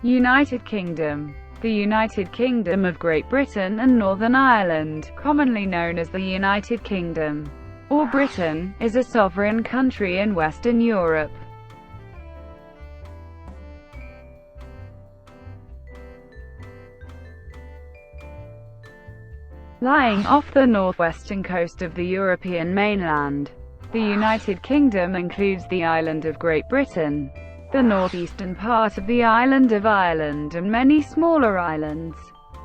United Kingdom. The United Kingdom of Great Britain and Northern Ireland, commonly known as the United Kingdom or Britain, is a sovereign country in Western Europe. Lying off the northwestern coast of the European mainland, the United Kingdom includes the island of Great Britain, the northeastern part of the island of Ireland and many smaller islands.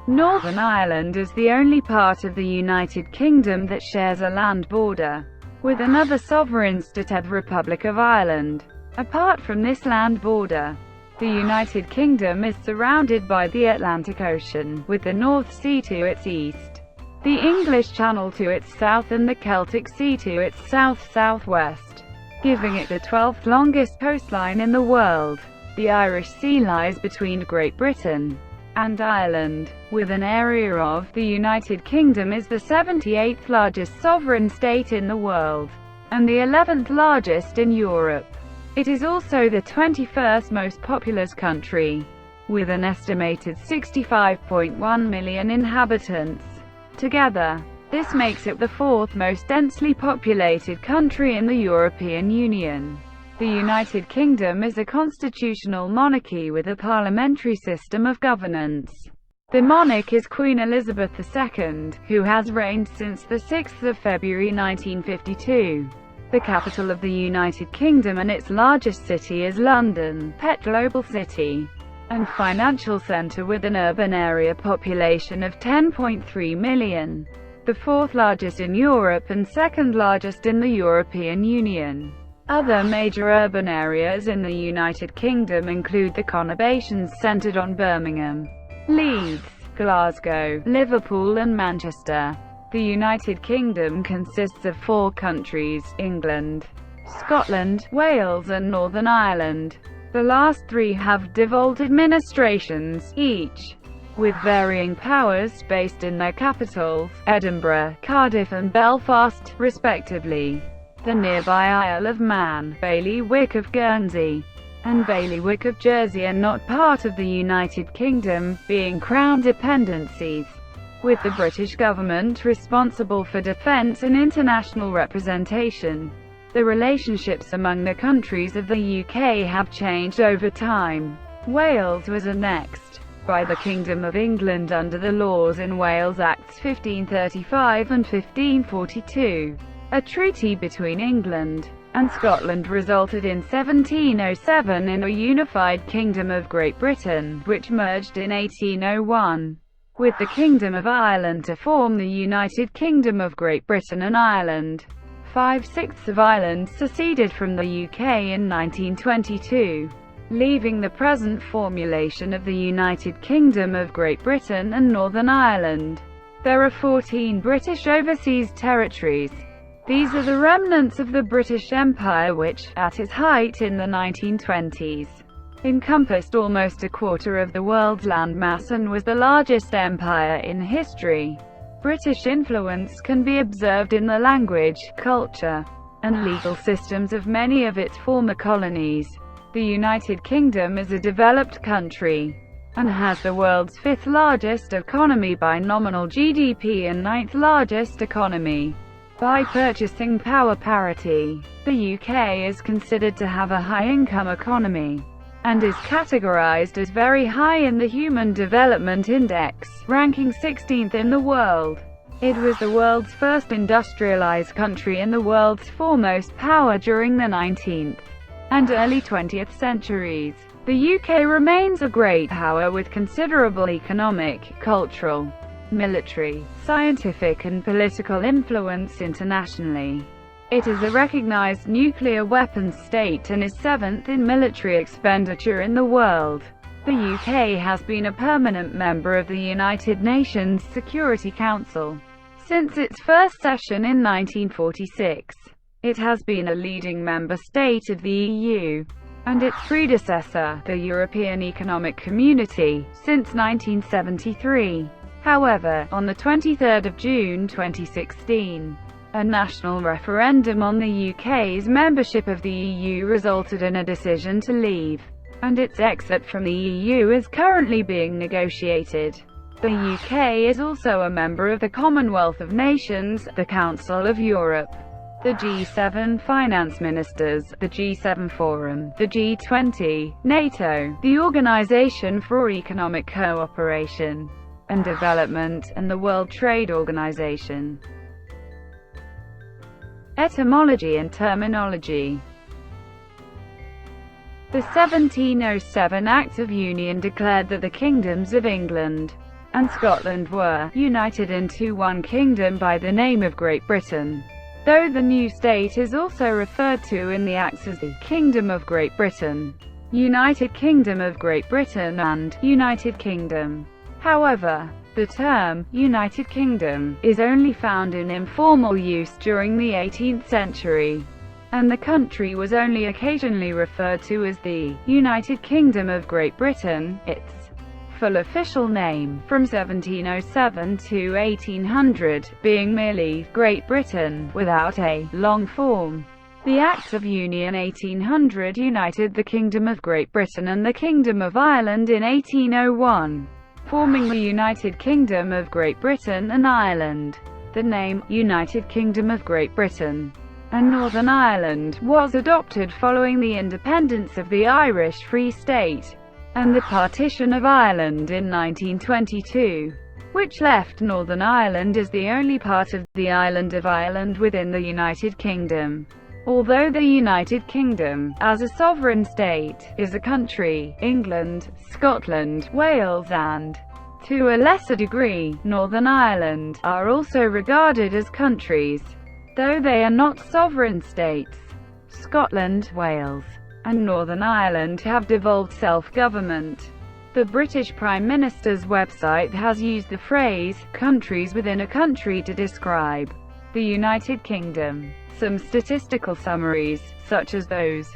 Northern Ireland is the only part of the United Kingdom that shares a land border with another sovereign statethe Republic of Ireland. Apart from this land border, the United Kingdom is surrounded by the Atlantic Ocean, with the North Sea to its east, the English Channel to its south and the Celtic Sea to its south-southwest, giving it the 12th longest coastline in the world. The Irish Sea lies between Great Britain and Ireland, with an area of. The United Kingdom is the 78th largest sovereign state in the world, and the 11th largest in Europe. It is also the 21st most populous country, with an estimated 65.1 million inhabitants. Together, this makes it the fourth most densely populated country in the European Union. The United Kingdom is a constitutional monarchy with a parliamentary system of governance. The monarch is Queen Elizabeth II, who has reigned since the 6th of February 1952. The capital of the United Kingdom and its largest city is London, pet global city and financial centre with an urban area population of 10.3 million. The fourth largest in Europe and second largest in the European Union. Other major urban areas in the United Kingdom include the conurbations centred on Birmingham, Leeds, Glasgow, Liverpool and Manchester. The United Kingdom consists of 4 countries: England, Scotland, Wales and Northern Ireland. The last 3 have devolved administrations, each with varying powers, based in their capitals, Edinburgh, Cardiff and Belfast, respectively. The nearby Isle of Man, Bailiwick of Guernsey, and Bailiwick of Jersey are not part of the United Kingdom, being Crown dependencies, with the British government responsible for defence and international representation. The relationships among the countries of the UK have changed over time. Wales was annexed by the Kingdom of England under the Laws in Wales Acts 1535 and 1542. A treaty between England and Scotland resulted in 1707 in a unified Kingdom of Great Britain, which merged in 1801 with the Kingdom of Ireland to form the United Kingdom of Great Britain and Ireland. 5/6 of Ireland seceded from the UK in 1922, leaving the present formulation of the United Kingdom of Great Britain and Northern Ireland. There are 14 British overseas territories. These are the remnants of the British Empire which, at its height in the 1920s, encompassed almost a quarter of the world's landmass and was the largest empire in history. British influence can be observed in the language, culture, and legal systems of many of its former colonies. The United Kingdom is a developed country and has the world's 5th largest economy by nominal GDP and 9th largest economy by purchasing power parity. The UK is considered to have a high-income economy and is categorized as very high in the Human Development Index, ranking 16th in the world. It was the world's first industrialized country and the world's foremost power during the 19th and early 20th centuries. The UK remains a great power with considerable economic, cultural, military, scientific and political influence internationally. It is a recognized nuclear weapons state and is 7th in military expenditure in the world. The UK has been a permanent member of the United Nations Security Council since its first session in 1946. It has been a leading member state of the EU and its predecessor, the European Economic Community, since 1973. However, on the 23rd of June 2016, a national referendum on the UK's membership of the EU resulted in a decision to leave. and its exit from the EU is currently being negotiated. The UK is also a member of the Commonwealth of Nations, the Council of Europe, the G7 finance ministers, the G7 Forum, the G20, NATO, the Organization for Economic Cooperation and Development, and the World Trade Organization. Etymology and terminology. The 1707 Act of Union declared that the kingdoms of England and Scotland were united into one kingdom by the name of Great Britain, though the new state is also referred to in the Acts as the Kingdom of Great Britain, United Kingdom of Great Britain, and United Kingdom. However, the term United Kingdom is only found in informal use during the 18th century, and the country was only occasionally referred to as the United Kingdom of Great Britain, its full official name, from 1707 to 1800, being merely Great Britain, without a long form. The Act of Union 1800 united the Kingdom of Great Britain and the Kingdom of Ireland in 1801, forming the United Kingdom of Great Britain and Ireland. The name, United Kingdom of Great Britain and Northern Ireland, was adopted following the independence of the Irish Free State and the partition of Ireland in 1922, which left Northern Ireland as the only part of the island of Ireland within the United Kingdom. Although the United Kingdom, as a sovereign state, is a country, England, Scotland, Wales and, to a lesser degree, Northern Ireland, are also regarded as countries, though they are not sovereign states. Scotland, Wales, and Northern Ireland have devolved self-government. The British Prime Minister's website has used the phrase, countries within a country to describe the United Kingdom. Some statistical summaries, such as those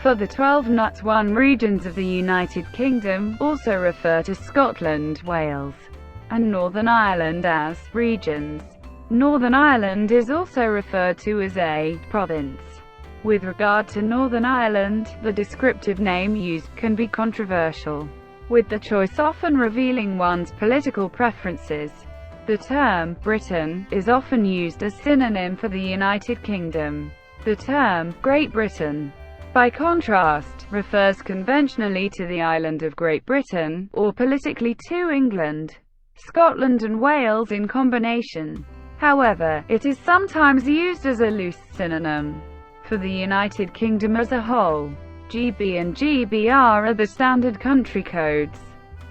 for the 12 NUTS-1 regions of the United Kingdom, also refer to Scotland, Wales, and Northern Ireland as regions. Northern Ireland is also referred to as a province. With regard to Northern Ireland, the descriptive name used can be controversial, with the choice often revealing one's political preferences. The term Britain is often used as synonym for the United Kingdom. The term Great Britain, by contrast, refers conventionally to the island of Great Britain, or politically to England, Scotland and Wales in combination. However, it is sometimes used as a loose synonym for the United Kingdom as a whole. GB and GBR are the standard country codes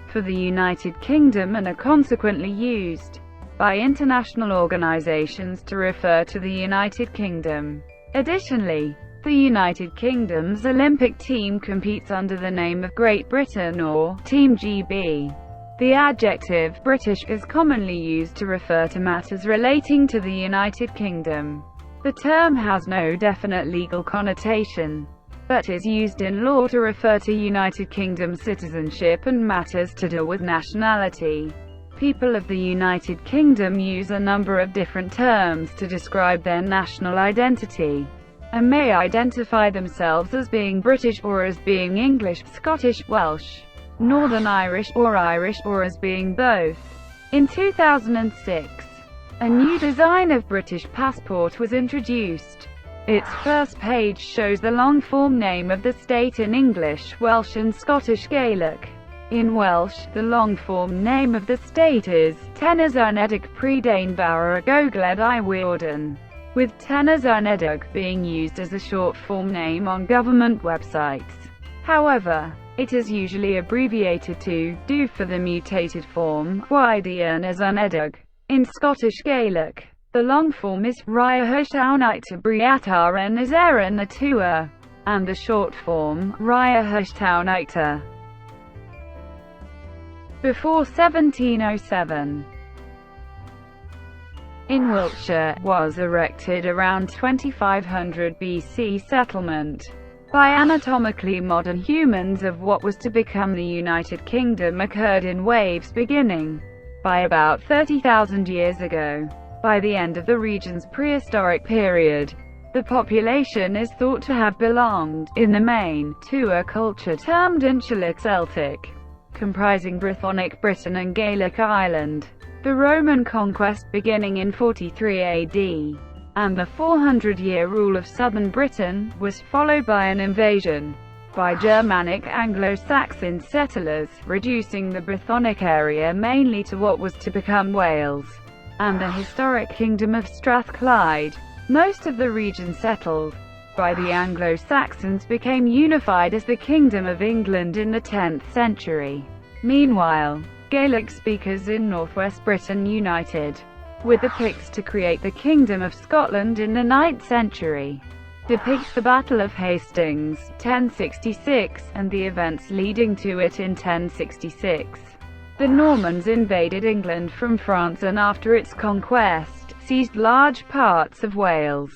for the United Kingdom and are consequently used by international organizations to refer to the United Kingdom. Additionally, the United Kingdom's Olympic team competes under the name of Great Britain or Team GB. The adjective British is commonly used to refer to matters relating to the United Kingdom. The term has no definite legal connotation, but is used in law to refer to United Kingdom citizenship and matters to do with nationality. People of the United Kingdom use a number of different terms to describe their national identity, and may identify themselves as being British or as being English, Scottish, Welsh, Northern Irish, or as being both. In 2006, a new design of British passport was introduced. Its first page shows the long-form name of the state in English, Welsh and Scottish Gaelic. In Welsh, the long-form name of the state is Tenes Unedig Prydain Fawr y Gogledd Iwerddon, with Tenes Unedig being used as a short-form name on government websites. However, it is usually abbreviated to DU for the mutated form, Tenes Unedig. In Scottish Gaelic, the long form is Rya Hwstawnite Briatar en Erin y Tua, and the short form, Rya Hwstawnite. Before 1707, in Wiltshire, was erected around 2500 BC settlement by anatomically modern humans of what was to become the United Kingdom occurred in waves beginning by about 30,000 years ago. By the end of the region's prehistoric period, The population is thought to have belonged, in the main, to a culture termed Insular Celtic, comprising Brythonic Britain and Gaelic Ireland. The Roman conquest beginning in 43 AD, and the 400-year rule of southern Britain, was followed by an invasion by Germanic Anglo-Saxon settlers, reducing the Brythonic area mainly to what was to become Wales and the historic Kingdom of Strathclyde. Most of the region settled by the Anglo-Saxons became unified as the Kingdom of England in the 10th century. Meanwhile, Gaelic speakers in northwest Britain united with the Picts to create the Kingdom of Scotland in the 9th century. Depicts the Battle of Hastings, 1066, and the events leading to it in 1066. The Normans invaded England from France and after its conquest, seized large parts of Wales,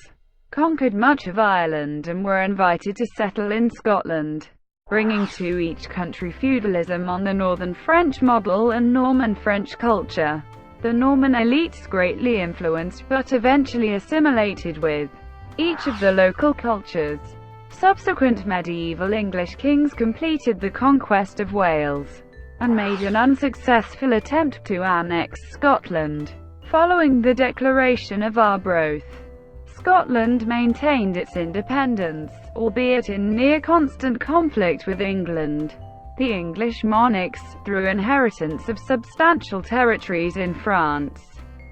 conquered much of Ireland and were invited to settle in Scotland, bringing to each country feudalism on the northern French model and Norman French culture. The Norman elites greatly influenced but eventually assimilated with each of the local cultures. Subsequent medieval English kings completed the conquest of Wales, and made an unsuccessful attempt to annex Scotland. Following the declaration of Arbroath, Scotland maintained its independence, albeit in near-constant conflict with England. The English monarchs, through inheritance of substantial territories in France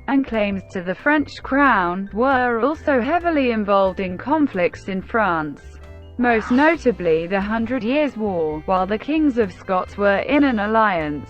and claims to the French crown, were also heavily involved in conflicts in France, most notably the 100 Years' War, while the kings of Scots were in an alliance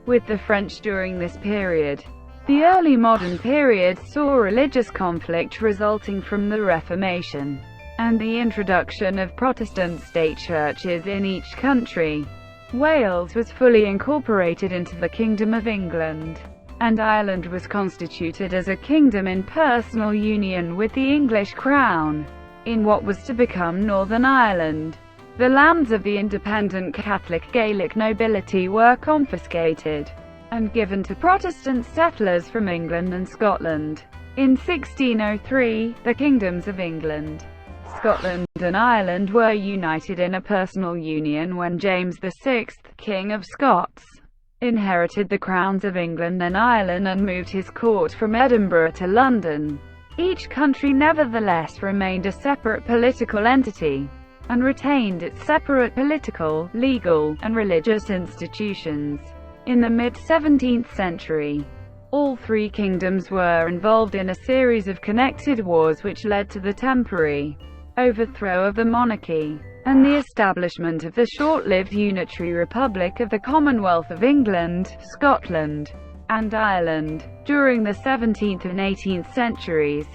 with the French during this period. The early modern period saw religious conflict resulting from the Reformation and the introduction of Protestant state churches in each country. Wales was fully incorporated into the Kingdom of England, and Ireland was constituted as a kingdom in personal union with the English crown. In what was to become Northern Ireland, the lands of the independent Catholic Gaelic nobility were confiscated and given to Protestant settlers from England and Scotland. In 1603, the kingdoms of England, Scotland and Ireland were united in a personal union when James VI, King of Scots, inherited the crowns of England and Ireland and moved his court from Edinburgh to London. Each country nevertheless remained a separate political entity, and retained its separate political, legal, and religious institutions. In the mid-17th century, all three kingdoms were involved in a series of connected wars which led to the temporary overthrow of the monarchy, and the establishment of the short-lived unitary republic of the Commonwealth of England, Scotland, and Ireland. During the 17th and 18th centuries,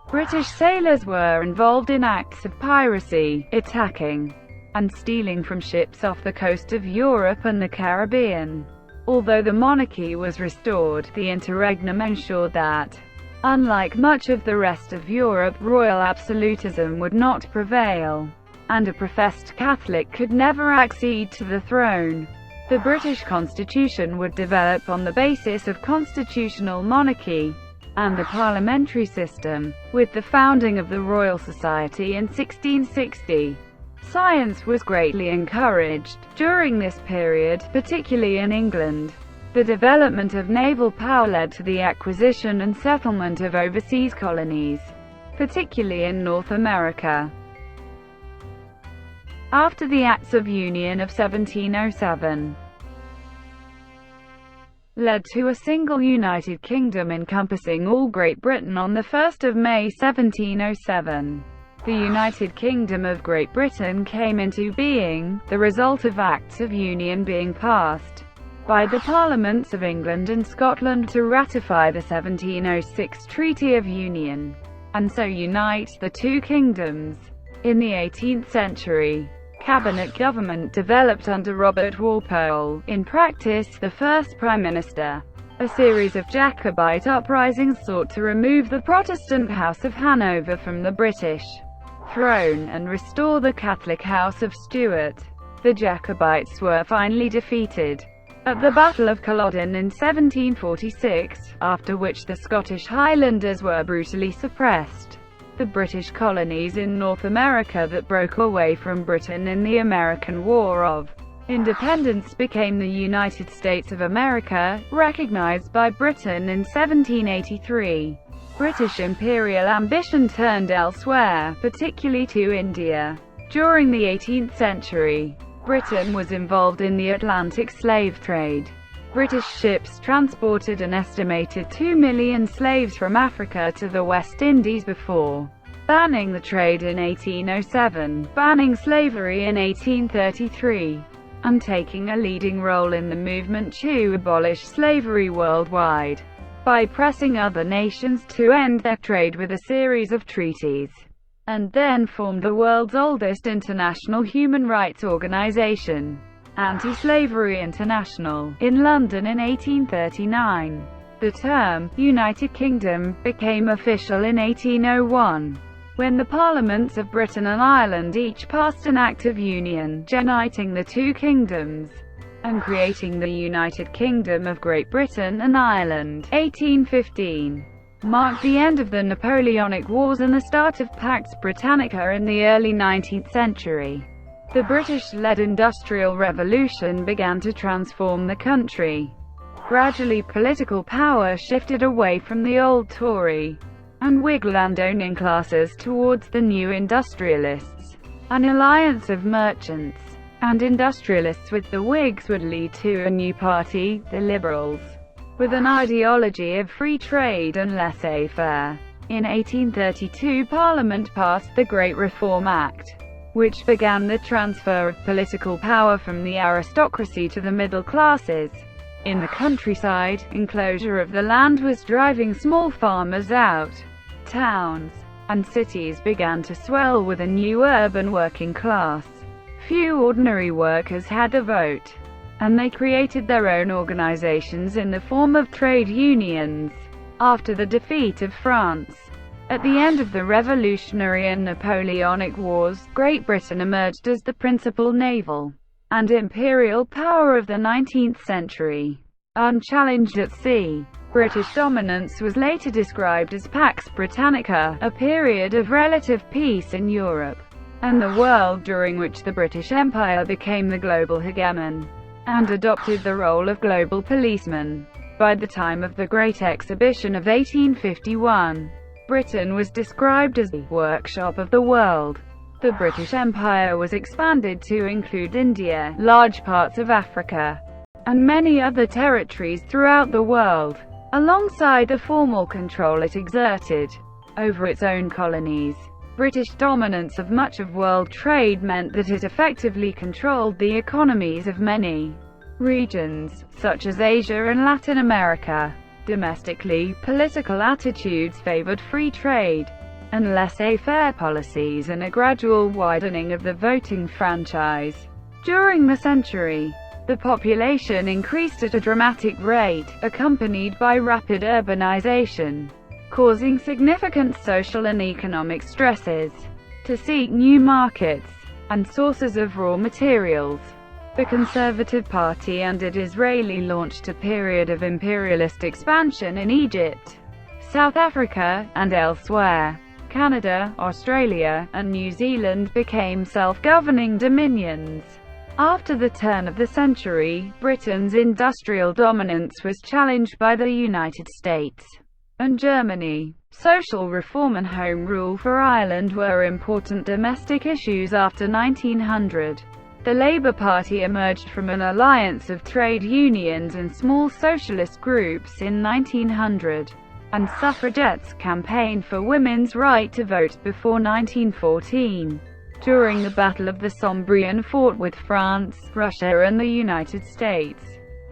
British sailors were involved in acts of piracy, attacking and stealing from ships off the coast of Europe and the Caribbean. Although the monarchy was restored, the interregnum ensured that, unlike much of the rest of Europe, royal absolutism would not prevail, and a professed Catholic could never accede to the throne. The British Constitution would develop on the basis of constitutional monarchy and the parliamentary system, with the founding of the Royal Society in 1660. Science was greatly encouraged during this period, particularly in England. The development of naval power led to the acquisition and settlement of overseas colonies, particularly in North America. After the Acts of Union of 1707 led to a single United Kingdom encompassing all Great Britain on 1 May 1707. The United Kingdom of Great Britain came into being, the result of Acts of Union being passed by the Parliaments of England and Scotland to ratify the 1706 Treaty of Union, and so unite the two kingdoms. In the 18th century, cabinet government developed under Robert Walpole, in practice, the first Prime Minister. A series of Jacobite uprisings sought to remove the Protestant House of Hanover from the British throne, and restore the Catholic House of Stuart. The Jacobites were finally defeated at the Battle of Culloden in 1746, after which the Scottish Highlanders were brutally suppressed. The British colonies in North America that broke away from Britain in the American War of Independence became the United States of America, recognized by Britain in 1783. British imperial ambition turned elsewhere, particularly to India. During the 18th century, Britain was involved in the Atlantic slave trade. British ships transported an estimated 2 million slaves from Africa to the West Indies before banning the trade in 1807, banning slavery in 1833, and taking a leading role in the movement to abolish slavery worldwide, by pressing other nations to end their trade with a series of treaties, and then formed the world's oldest international human rights organization, Anti-Slavery International, in London in 1839. The term, United Kingdom, became official in 1801, when the Parliaments of Britain and Ireland each passed an Act of Union, uniting the two kingdoms, and creating the United Kingdom of Great Britain and Ireland. 1815 marked the end of the Napoleonic Wars and the start of Pax Britannica in the early 19th century. The British-led Industrial Revolution began to transform the country. Gradually political power shifted away from the old Tory and Whig landowning classes towards the new industrialists. An alliance of merchants and industrialists with the Whigs would lead to a new party, the Liberals, with an ideology of free trade and laissez-faire. In 1832 Parliament passed the Great Reform Act, which began the transfer of political power from the aristocracy to the middle classes. In the countryside, enclosure of the land was driving small farmers out. Towns and cities began to swell with a new urban working class. Few ordinary workers had a vote, and they created their own organizations in the form of trade unions. After the defeat of France, at the end of the Revolutionary and Napoleonic Wars, Great Britain emerged as the principal naval and imperial power of the 19th century. Unchallenged at sea, British dominance was later described as Pax Britannica, a period of relative peace in Europe and the world during which the British Empire became the global hegemon, and adopted the role of global policeman. By the time of the Great Exhibition of 1851, Britain was described as the workshop of the world. The British Empire was expanded to include India, large parts of Africa, and many other territories throughout the world, alongside the formal control it exerted over its own colonies. British dominance of much of world trade meant that it effectively controlled the economies of many regions, such as Asia and Latin America. Domestically, political attitudes favored free trade and laissez-faire policies and a gradual widening of the voting franchise. During the century, the population increased at a dramatic rate, accompanied by rapid urbanization, causing significant social and economic stresses. To seek new markets and sources of raw materials, the Conservative Party under Disraeli launched a period of imperialist expansion in Egypt, South Africa, and elsewhere. Canada, Australia, and New Zealand became self-governing dominions. After the turn of the century, Britain's industrial dominance was challenged by the United States and Germany. Social reform and Home Rule for Ireland were important domestic issues after 1900. The Labour Party emerged from an alliance of trade unions and small socialist groups in 1900, and suffragettes campaigned for women's right to vote before 1914. During the Battle of the Somme, Britain fought with France, Russia and the United States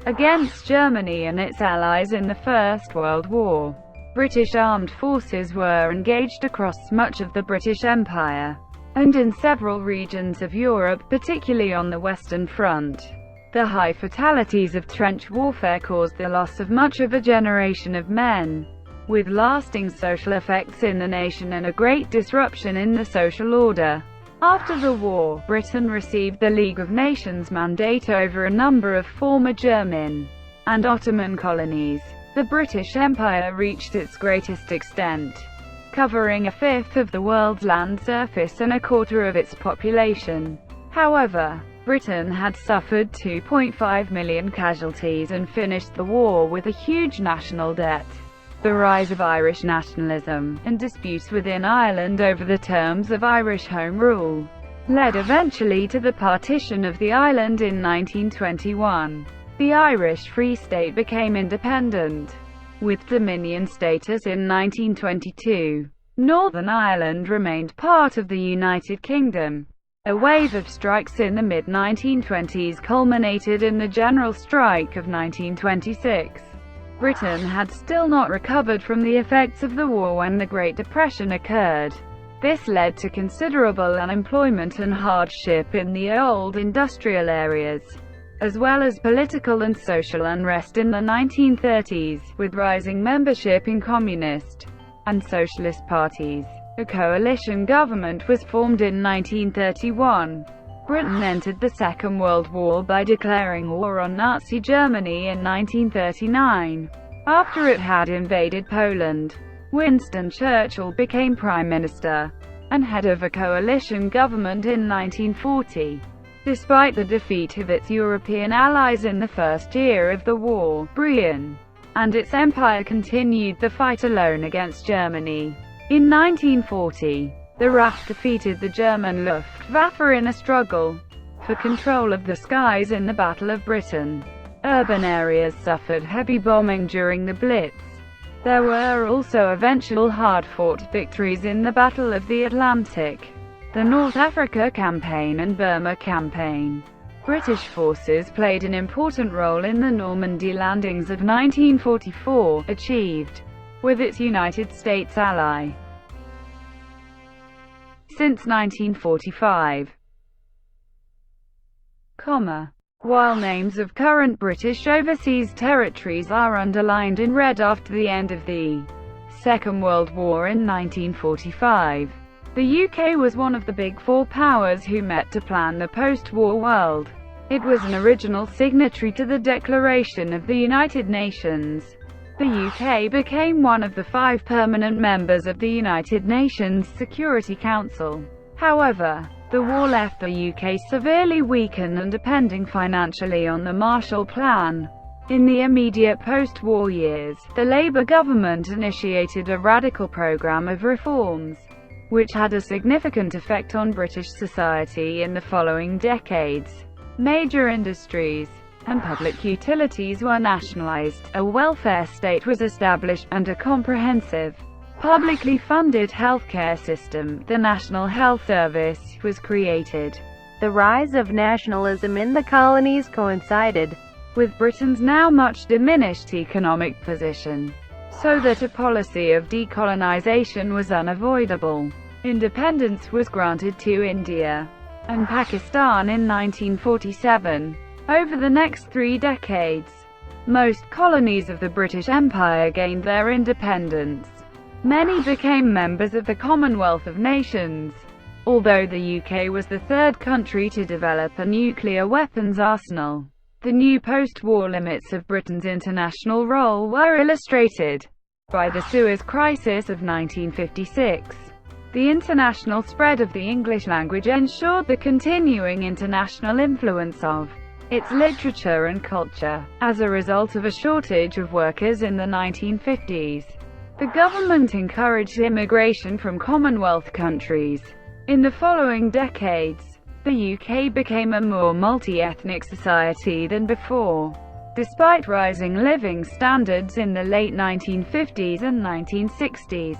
against Germany and its allies in the First World War. British armed forces were engaged across much of the British Empire and in several regions of Europe, particularly on the Western Front. The high fatalities of trench warfare caused the loss of much of a generation of men, with lasting social effects in the nation and a great disruption in the social order. After the war, Britain received the League of Nations mandate over a number of former German and Ottoman colonies. The British Empire reached its greatest extent covering a fifth of the world's land surface and a quarter of its population. However, Britain had suffered 2.5 million casualties and finished the war with a huge national debt. The rise of Irish nationalism, and disputes within Ireland over the terms of Irish Home Rule, led eventually to the partition of the island in 1921. The Irish Free State became independent, with Dominion status in 1922. Northern Ireland remained part of the United Kingdom. A wave of strikes in the mid-1920s culminated in the General Strike of 1926. Britain had still not recovered from the effects of the war when the Great Depression occurred. This led to considerable unemployment and hardship in the old industrial areas, as well as political and social unrest in the 1930s, with rising membership in communist and socialist parties. A coalition government was formed in 1931. Britain entered the Second World War by declaring war on Nazi Germany in 1939. After it had invaded Poland, Winston Churchill became Prime Minister and head of a coalition government in 1940. Despite the defeat of its European allies in the first year of the war, Britain and its empire continued the fight alone against Germany. In 1940, the RAF defeated the German Luftwaffe in a struggle for control of the skies in the Battle of Britain. Urban areas suffered heavy bombing during the Blitz. There were also eventual hard-fought victories in the Battle of the Atlantic, the North Africa Campaign and Burma Campaign. British forces played an important role in the Normandy landings of 1944, achieved with its United States ally. Since 1945, while names of current British overseas territories are underlined in red after the end of the Second World War in 1945, the UK was one of the Big Four powers who met to plan the post-war world. It was an original signatory to the Declaration of the United Nations. The UK became one of the 5 permanent members of the United Nations Security Council. However, the war left the UK severely weakened and depending financially on the Marshall Plan. In the immediate post-war years, the Labour government initiated a radical programme of reforms, which had a significant effect on British society in the following decades. Major industries and public utilities were nationalised, a welfare state was established, and a comprehensive, publicly funded healthcare system, the National Health Service, was created. The rise of nationalism in the colonies coincided with Britain's now much diminished economic position, so that a policy of decolonisation was unavoidable. Independence was granted to India and Pakistan in 1947. Over the next 3 decades, most colonies of the British Empire gained their independence. Many became members of the Commonwealth of Nations. Although the UK was the 3rd country to develop a nuclear weapons arsenal, the new post-war limits of Britain's international role were illustrated by the Suez Crisis of 1956. The international spread of the English language ensured the continuing international influence of its literature and culture. As a result of a shortage of workers in the 1950s, the government encouraged immigration from Commonwealth countries. In the following decades, the UK became a more multi-ethnic society than before. Despite rising living standards in the late 1950s and 1960s,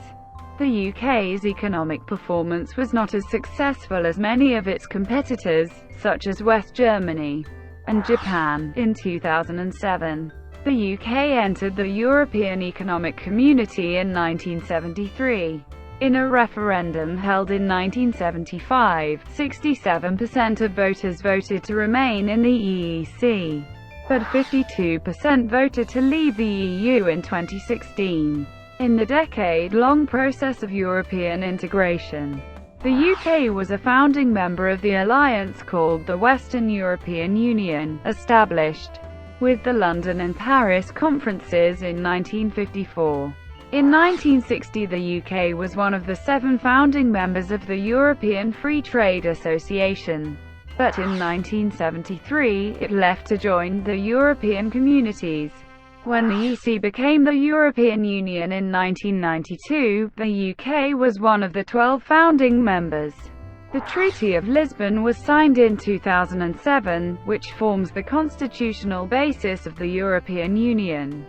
the UK's economic performance was not as successful as many of its competitors, such as West Germany and Japan. In 2007, the UK entered the European Economic Community in 1973. In a referendum held in 1975, 67% of voters voted to remain in the EEC, but 52% voted to leave the EU in 2016. In the decade-long process of European integration, the UK was a founding member of the alliance called the Western European Union, established with the London and Paris conferences in 1954. In 1960 the UK was one of the 7 founding members of the European Free Trade Association. But in 1973, it left to join the European Communities. When the EC became the European Union in 1992, the UK was one of the 12 founding members. The Treaty of Lisbon was signed in 2007, which forms the constitutional basis of the European Union.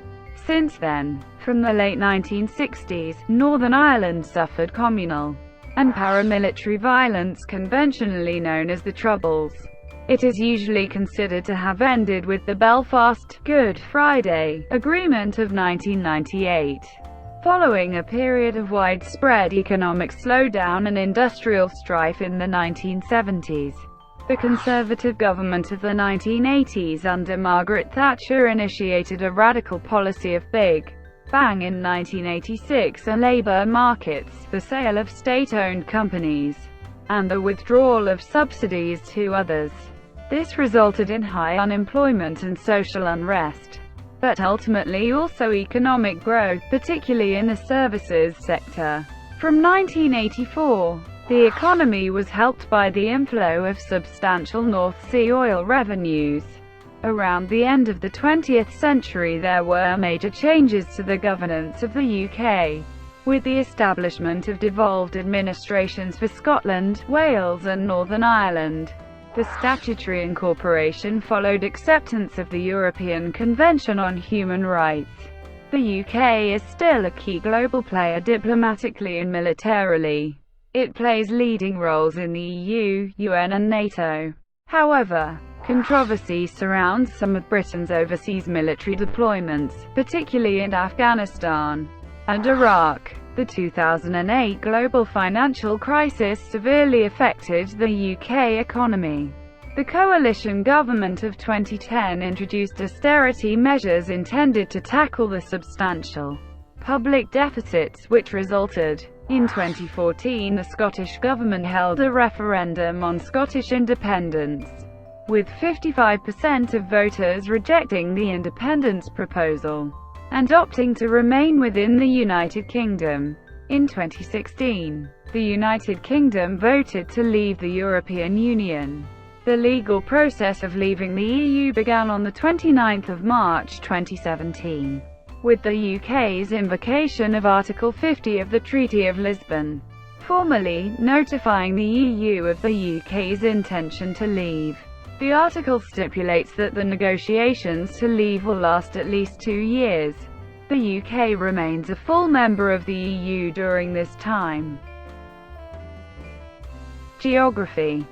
Since then, from the late 1960s, Northern Ireland suffered communal and paramilitary violence conventionally known as the Troubles. It is usually considered to have ended with the Belfast Good Friday Agreement of 1998. Following a period of widespread economic slowdown and industrial strife in the 1970s, the Conservative government of the 1980s under Margaret Thatcher initiated a radical policy of Big Bang in 1986 and labour markets, the sale of state-owned companies, and the withdrawal of subsidies to others. This resulted in high unemployment and social unrest, but ultimately also economic growth, particularly in the services sector. From 1984, the economy was helped by the inflow of substantial North Sea oil revenues. Around the end of the 20th century there were major changes to the governance of the UK, with the establishment of devolved administrations for Scotland, Wales and Northern Ireland. The statutory incorporation followed acceptance of the European Convention on Human Rights. The UK is still a key global player diplomatically and militarily. It plays leading roles in the EU, UN and NATO. However, controversy surrounds some of Britain's overseas military deployments, particularly in Afghanistan and Iraq. The 2008 global financial crisis severely affected the UK economy. The coalition government of 2010 introduced austerity measures intended to tackle the substantial public deficits which resulted. In 2014, the Scottish government held a referendum on Scottish independence, with 55% of voters rejecting the independence proposal and opting to remain within the United Kingdom. In 2016, the United Kingdom voted to leave the European Union. The legal process of leaving the EU began on the 29th of March 2017, with the UK's invocation of Article 50 of the Treaty of Lisbon, formally notifying the EU of the UK's intention to leave. The article stipulates that the negotiations to leave will last at least 2 years. The UK remains a full member of the EU during this time. Geography.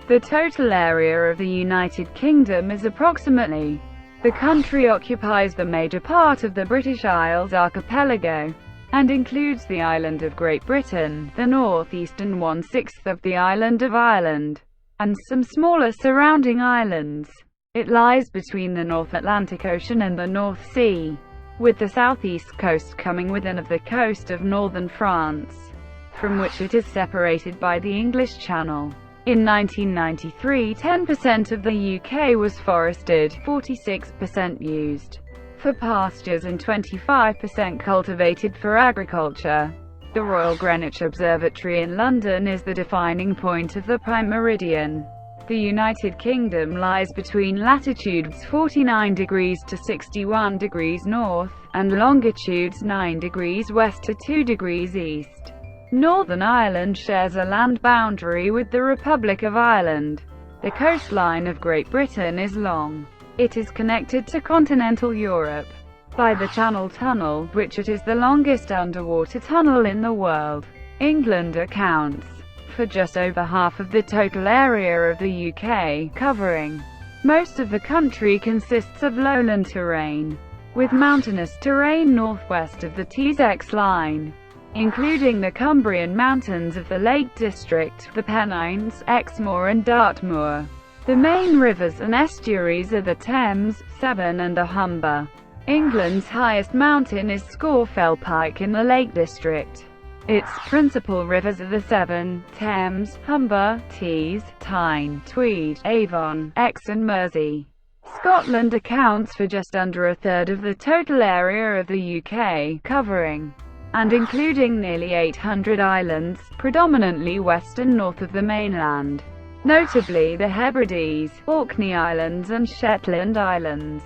The total area of the United Kingdom is approximately. The country occupies the major part of the British Isles archipelago, and includes the island of Great Britain, the northeastern 1/6 of the island of Ireland, and some smaller surrounding islands. It lies between the North Atlantic Ocean and the North Sea, with the southeast coast coming within of the coast of northern France, from which it is separated by the English Channel. In 1993, 10% of the UK was forested, 46% used for pastures and 25% cultivated for agriculture. The Royal Greenwich Observatory in London is the defining point of the prime meridian. The United Kingdom lies between latitudes 49 degrees to 61 degrees north, and longitudes 9 degrees west to 2 degrees east. Northern Ireland shares a land boundary with the Republic of Ireland. The coastline of Great Britain is long. It is connected to continental Europe by the Channel Tunnel, which it is the longest underwater tunnel in the world. England accounts for just over half of the total area of the UK, covering most of the country consists of lowland terrain, with mountainous terrain northwest of the Tees line, including the Cumbrian Mountains of the Lake District, the Pennines, Exmoor and Dartmoor. The main rivers and estuaries are the Thames, Severn and the Humber. England's highest mountain is Scawfell Pike in the Lake District. Its principal rivers are the Severn, Thames, Humber, Tees, Tyne, Tweed, Avon, Exe and Mersey. Scotland accounts for just under a third of the total area of the UK, covering and including nearly 800 islands, predominantly west and north of the mainland, notably the Hebrides, Orkney Islands and Shetland Islands.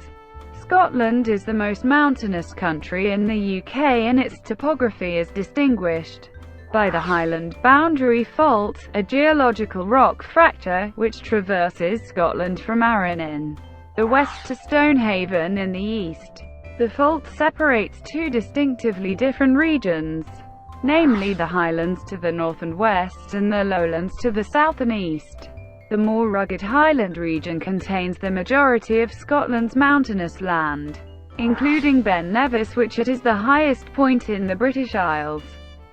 Scotland is the most mountainous country in the UK, and its topography is distinguished by the Highland Boundary Fault, a geological rock fracture, which traverses Scotland from Arran in the west to Stonehaven in the east. The fault separates two distinctively different regions, namely the Highlands to the north and west, and the Lowlands to the south and east. The more rugged Highland region contains the majority of Scotland's mountainous land, including Ben Nevis, which it is the highest point in the British Isles.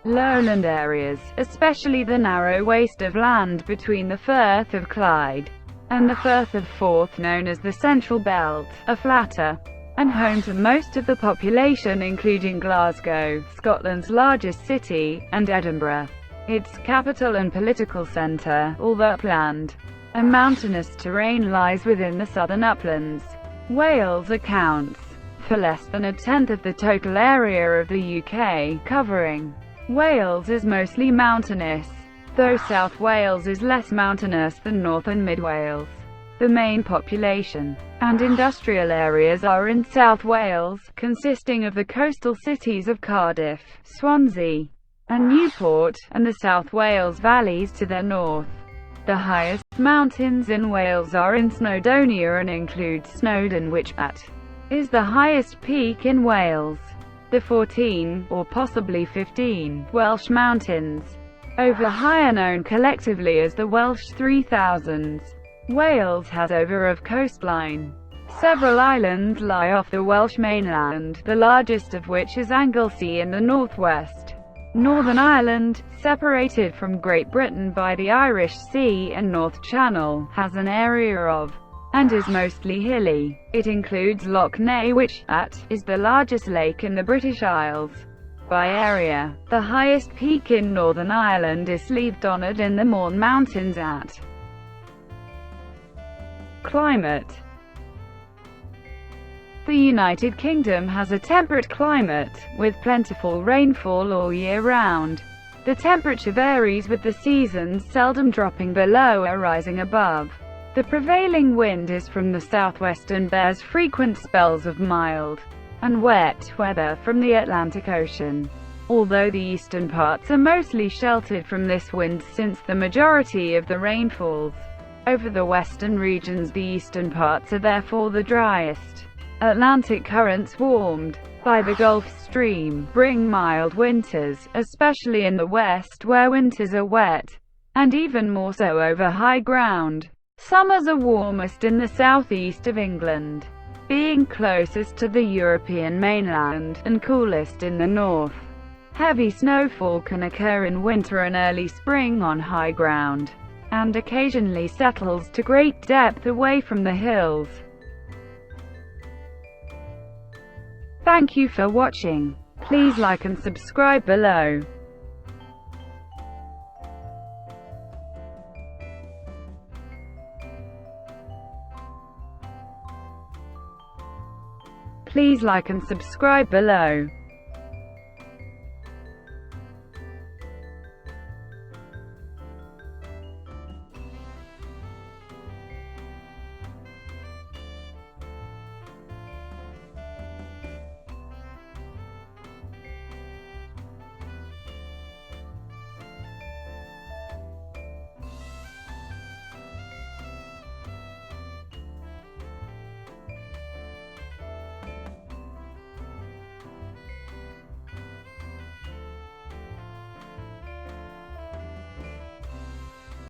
Lowland areas, especially the narrow waste of land between the Firth of Clyde and the Firth of Forth, known as the Central Belt, are flatter and home to most of the population, including Glasgow, Scotland's largest city, and Edinburgh, its capital and political centre. Although upland and mountainous terrain lies within the southern uplands, Wales accounts for less than a tenth of the total area of the UK, covering. Wales is mostly mountainous, though South Wales is less mountainous than North and Mid Wales. The main population and industrial areas are in South Wales, consisting of the coastal cities of Cardiff, Swansea, and Newport, and the South Wales valleys to their north. The highest mountains in Wales are in Snowdonia and include Snowdon, which is the highest peak in Wales. The 14, or possibly 15, Welsh mountains over high are known collectively as the Welsh 3000s. Wales has over of coastline. Several islands lie off the Welsh mainland, the largest of which is Anglesey in the northwest. Northern Ireland, separated from Great Britain by the Irish Sea and North Channel, has an area of and is mostly hilly. It includes Lough Neagh, which is the largest lake in the British Isles by area. The highest peak in Northern Ireland is Slieve Donard in the Mourne Mountains at. Climate. The United Kingdom has a temperate climate, with plentiful rainfall all year round. The temperature varies, with the seasons seldom dropping below or rising above. The prevailing wind is from the southwest and bears frequent spells of mild and wet weather from the Atlantic Ocean. Although the eastern parts are mostly sheltered from this wind, since the majority of the rain falls over the western regions, the eastern parts are therefore the driest. Atlantic currents warmed by the Gulf Stream bring mild winters, especially in the west where winters are wet, and even more so over high ground. Summers are warmest in the southeast of England, being closest to the European mainland, and coolest in the north. Heavy snowfall can occur in winter and early spring on high ground, and occasionally settles to great depth away from the hills. Thank you for watching. Please like and subscribe below. Please like and subscribe below.